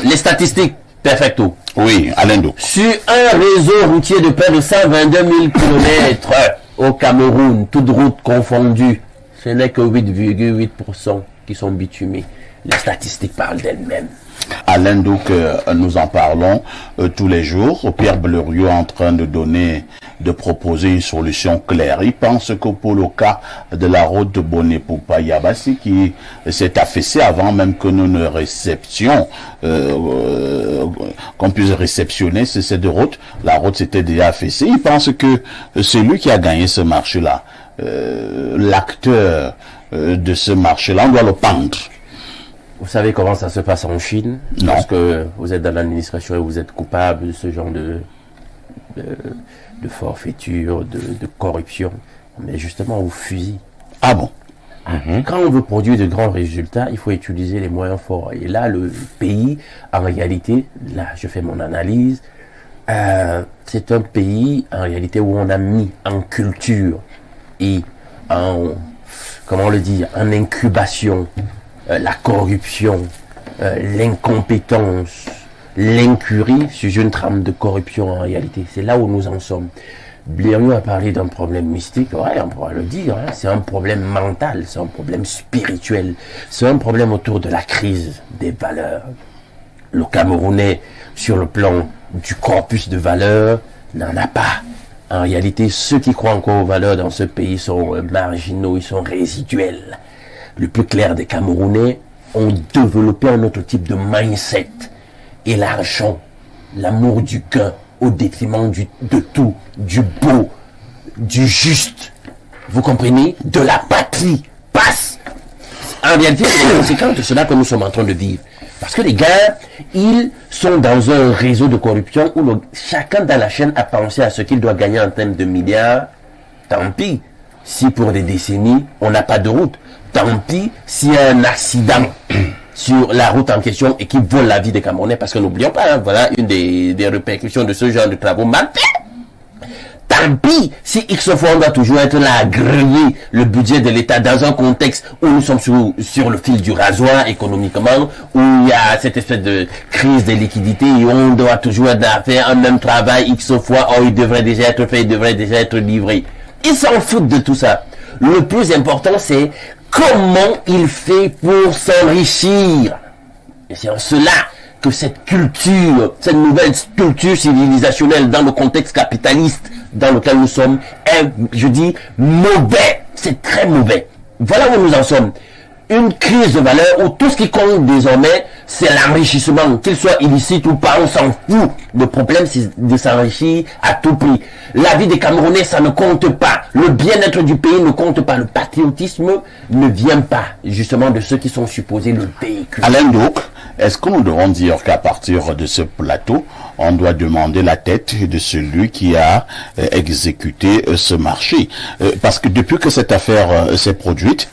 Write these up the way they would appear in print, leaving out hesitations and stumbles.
les statistiques, perfecto. Oui, Alain Dou. Sur un réseau routier de près de 122 000 km au Cameroun, toutes routes confondues, ce n'est que 8,8% qui sont bitumés. Les statistiques parlent d'elles-mêmes. Alain Dou, que nous en parlons tous les jours. Pierre Bleriot est en train de proposer une solution claire. Il pense que pour le cas de la route de Boné-Poupa-Yabassi qui s'est affaissée avant même que nous ne réceptions, qu'on puisse réceptionner cette route, la route s'était déjà affaissée. Il pense que celui qui a gagné ce marché-là, l'acteur de ce marché-là, on doit le pendre. Vous savez comment ça se passe en Chine? Non. Parce que vous êtes dans l'administration et vous êtes coupable de ce genre de forfaiture, de corruption. Mais justement, vous fusillez. Ah bon? Quand on veut produire de grands résultats, il faut utiliser les moyens forts. Et là, le pays, en réalité, là, je fais mon analyse, c'est un pays, en réalité, où on a mis en culture et en, comment le dire, en incubation, la corruption, l'incompétence, l'incurie sur une trame de corruption en réalité. C'est là où nous en sommes. Bleriot a parlé d'un problème mystique, ouais, on pourra le dire, hein. C'est un problème mental, c'est un problème spirituel, c'est un problème autour de la crise des valeurs. Le Camerounais, sur le plan du corpus de valeurs, n'en a pas. En réalité, ceux qui croient encore aux valeurs dans ce pays sont marginaux, ils sont résiduels. Le plus clair des Camerounais ont développé un autre type de mindset. Et l'argent, l'amour du gain, au détriment de tout, du beau, du juste, vous comprenez, de la patrie, passe. En réalité, c'est la conséquence de cela que nous sommes en train de vivre. Parce que les gars, ils sont dans un réseau de corruption où chacun dans la chaîne a pensé à ce qu'il doit gagner en termes de milliards. Tant pis, si pour des décennies, on n'a pas de route. Tant pis s'il y a un accident sur la route en question et qui vole la vie des Camerounais, parce que n'oublions pas, hein, voilà une des répercussions de ce genre de travaux mal faits. Tant pis si X fois on doit toujours être là à griller le budget de l'État dans un contexte où nous sommes sur le fil du rasoir économiquement, où il y a cette espèce de crise de liquidité et on doit toujours faire un même travail X fois, oh il devrait déjà être fait, il devrait déjà être livré. Ils s'en foutent de tout ça. Le plus important c'est comment il fait pour s'enrichir. Et c'est en cela que cette culture, cette nouvelle culture civilisationnelle dans le contexte capitaliste dans lequel nous sommes est, je dis, mauvais. C'est très mauvais. Voilà où nous en sommes. Une crise de valeur où tout ce qui compte désormais, c'est l'enrichissement. Qu'il soit illicite ou pas, on s'en fout. Le problème, c'est de s'enrichir à tout prix. La vie des Camerounais, ça ne compte pas. Le bien-être du pays ne compte pas. Le patriotisme ne vient pas, justement, de ceux qui sont supposés le véhiculer. Alain Douk, est-ce que nous devons dire qu'à partir de ce plateau, on doit demander la tête de celui qui a exécuté ce marché? Parce que depuis que cette affaire s'est produite,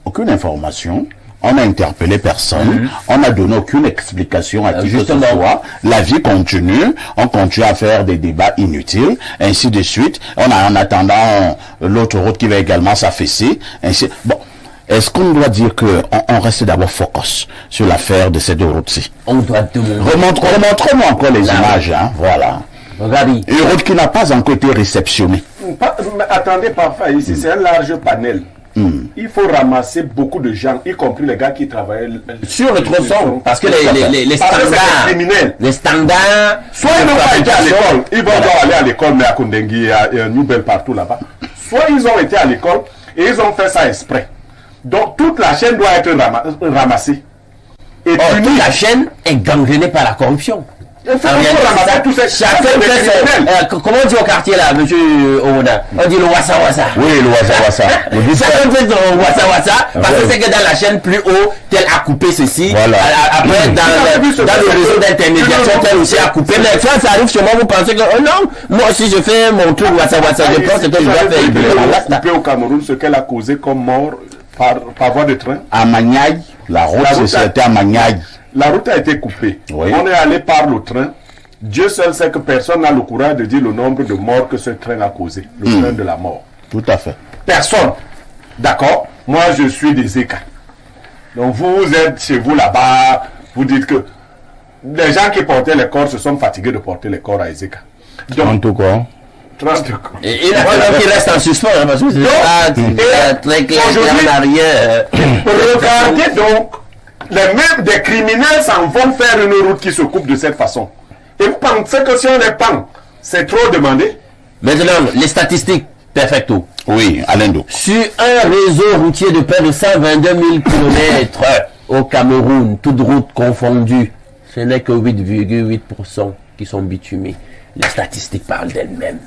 aucune information, on n'a interpellé personne, on n'a donné aucune explication à qui que ce soit. La vie continue, on continue à faire des débats inutiles, ainsi de suite. On a en attendant l'autre route qui va également s'affaisser, ainsi. Bon, est-ce qu'on doit dire que on reste d'abord focus sur l'affaire de ces deux routes-ci? On doit demander. Remontrez-moi encore les images, hein, voilà. Regardez. Une route qui n'a pas encore été réceptionnée. Attendez, parfois, ici, c'est un large panel. Il faut ramasser beaucoup de gens, y compris les gars qui travaillent sur le tronçon, parce que les standards, les standards, soit ils n'ont pas été à l'école, ils vont aller à l'école, mais à Kondengui, il y a un Nubel partout là-bas. Soit ils ont été à l'école et ils ont fait ça exprès. Donc toute la chaîne doit être ramassée. Et toute la chaîne est gangrénée par la corruption. Comment on dit au quartier là, monsieur Ouna? On dit le wassa wassa. Oui, le wassa wassa. Chacun fait le wassa wassa parce que c'est que dans la chaîne plus haut, tel a coupé ceci. Voilà. Après, dans le réseau d'intermédiation, tel aussi a coupé. Mais quand ça arrive sur moi, vous pensez que, oh non, moi aussi je fais mon truc wassa wassa. Je pense que je dois faire. Coupé au Cameroun, ce qu'elle a causé comme mort par voie de train. À Maniaï, la route, c'était à Maniaï. La route a été coupée. Oui. On est allé par le train. Dieu seul sait que personne n'a le courage de dire le nombre de morts que ce train a causé. Le train de la mort. Tout à fait. Personne. D'accord? Moi, je suis des écarts. Donc, vous êtes chez vous là-bas. Vous dites que les gens qui portaient les corps se sont fatigués de porter les corps à Ezeka. En tout cas. 30 Et il a fallu qu'il reste en suspens, hein, parce que c'est très clair, aujourd'hui, en arrière. Regardez donc, les mêmes des criminels s'en vont faire une route qui se coupe de cette façon. Et vous pensez que si on les pend, c'est trop demandé? Maintenant, les statistiques, perfecto. Oui, Alain Do. Sur un réseau routier de près de 122 000 km au Cameroun, toutes routes confondues, ce n'est que 8,8% qui sont bitumés. Les statistiques parlent d'elles-mêmes.